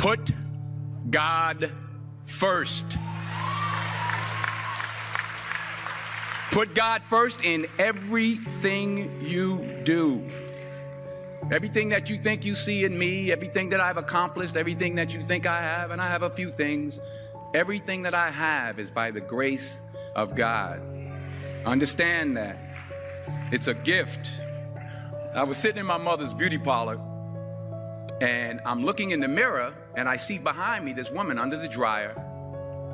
Put God first. Put God first in everything you do. Everything that you think you see in me, everything that I've accomplished, everything that you think I have, and I have a few things, everything that I have is by the grace of God. Understand that. It's a gift. I was sitting in my mother's beauty parlor, and I'm looking in the mirror, and I see behind me this woman under the dryer.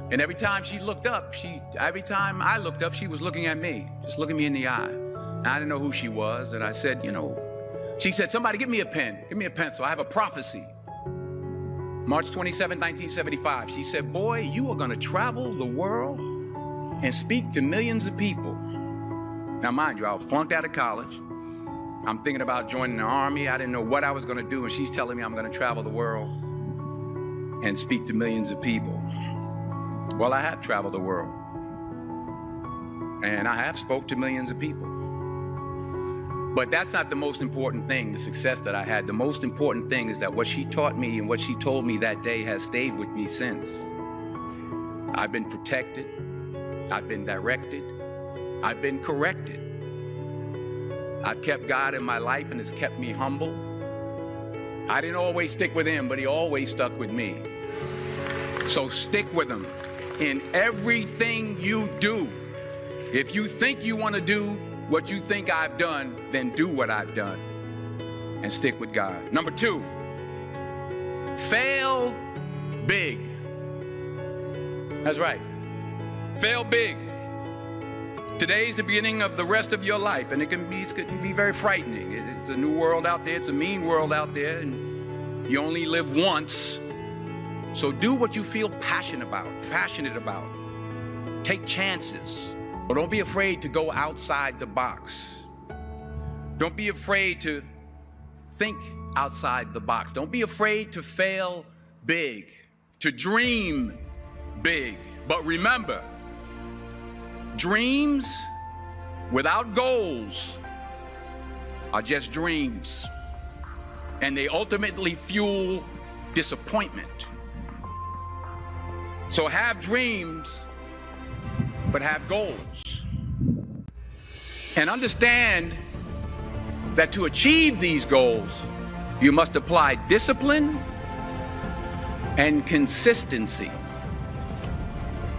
And every time I looked up, she was looking at me, just looking me in the eye. And I didn't know who she was, and I said, she said, somebody give me a pen, give me a pencil. I have a prophecy. March 27, 1975. She said, boy, you are going to travel the world and speak to millions of people. Now, mind you, I was flunked out of college. I'm thinking about joining the army. I didn't know what I was going to do. And she's telling me I'm going to travel the world and speak to millions of people. Well, I have traveled the world. And I have spoke to millions of people. But that's not the most important thing, the success that I had. The most important thing is that what she taught me and what she told me that day has stayed with me since. I've been protected. I've been directed. I've been corrected. I've kept God in my life and it's kept me humble. I didn't always stick with him, but he always stuck with me. So stick with him in everything you do. If you think you want to do what you think I've done, then do what I've done and stick with God. Number 2, fail big. That's right. Fail big. Today's the beginning of the rest of your life, and it can be very frightening. It's a new world out there. It's a mean world out there, and you only live once. So do what you feel passionate about. Take chances. But don't be afraid to go outside the box. Don't be afraid to think outside the box. Don't be afraid to fail big, to dream big. But remember, dreams without goals are just dreams. And they ultimately fuel disappointment. So have dreams, but have goals. And understand that to achieve these goals, you must apply discipline and consistency.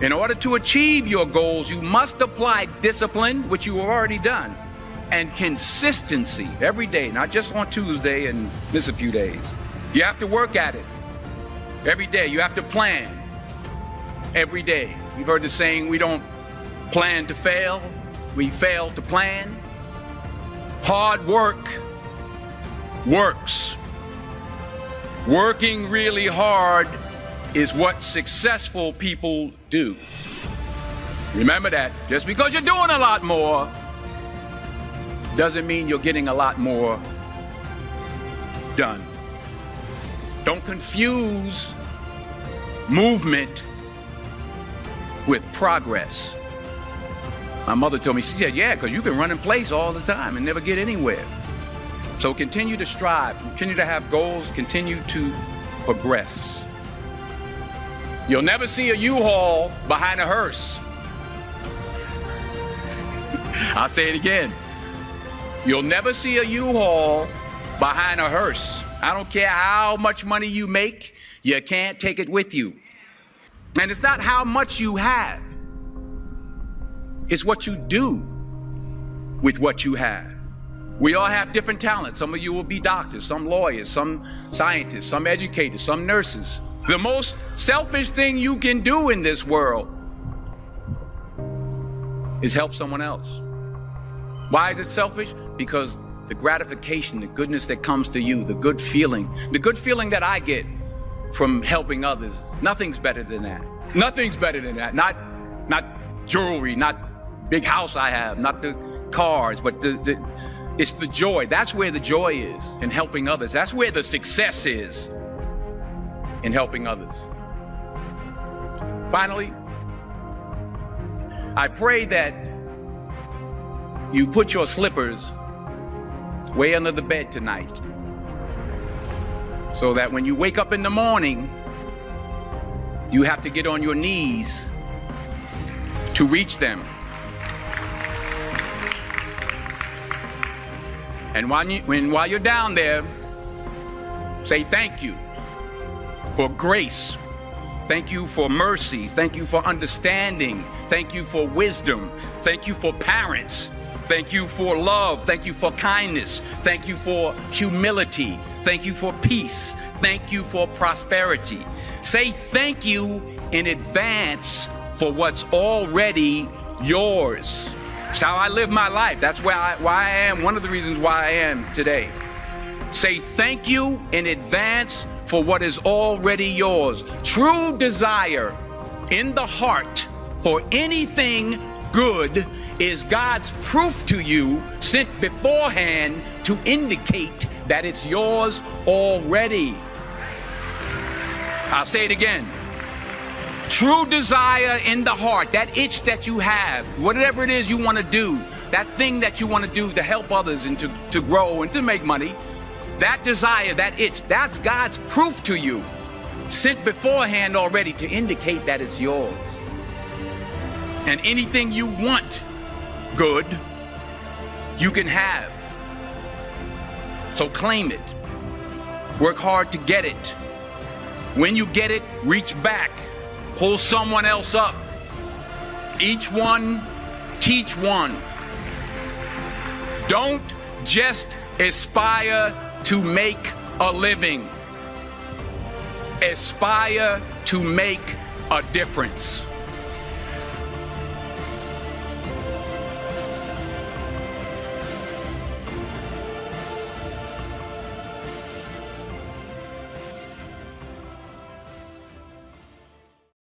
In order to achieve your goals, you must apply discipline, which you have already done, and consistency every day, not just on Tuesday and miss a few days. You have to work at it every day. You have to plan every day. You've heard the saying, we don't plan to fail, we fail to plan. Hard work works. Working really hard is what successful people do. Remember that. Just because you're doing a lot more doesn't mean you're getting a lot more done. Don't confuse movement with progress. My mother told me, she said, yeah, because you can run in place all the time and never get anywhere. So continue to strive, continue to have goals, continue to progress. You'll never see a U-Haul behind a hearse. I'll say it again. You'll never see a U-Haul behind a hearse. I don't care how much money you make, you can't take it with you. And it's not how much you have. It's what you do with what you have. We all have different talents. Some of you will be doctors, some lawyers, some scientists, some educators, some nurses. The most selfish thing you can do in this world is help someone else. Why is it selfish? Because the gratification, the goodness that comes to you, the good feeling that I get from helping others, nothing's better than that. Nothing's better than that. Not jewelry, not big house I have, not the cars, but it's the joy. That's where the joy is, in helping others. That's where the success is, in helping others. Finally, I pray that you put your slippers way under the bed tonight So that when you wake up in the morning, you have to get on your knees to reach them. And while you're down there, say thank you for grace. Thank you for mercy. Thank you for understanding. Thank you for wisdom. Thank you for parents. Thank you for love. Thank you for kindness. Thank you for humility. Thank you for peace. Thank you for prosperity. Say thank you in advance for what's already yours. It's how I live my life. That's why I am, one of the reasons why I am today. Say thank you in advance for what is already yours. True desire in the heart for anything good is God's proof to you, sent beforehand to indicate that it's yours already. I'll say it again. True desire in the heart, that itch that you have, whatever it is you want to do, that thing that you want to do to help others and to grow and to make money, that desire, that itch, that's God's proof to you, sent beforehand already to indicate that it's yours. And anything you want good, you can have. So claim it. Work hard to get it. When you get it, reach back. Pull someone else up. Each one, teach one. Don't just aspire to make a living. Aspire to make a difference.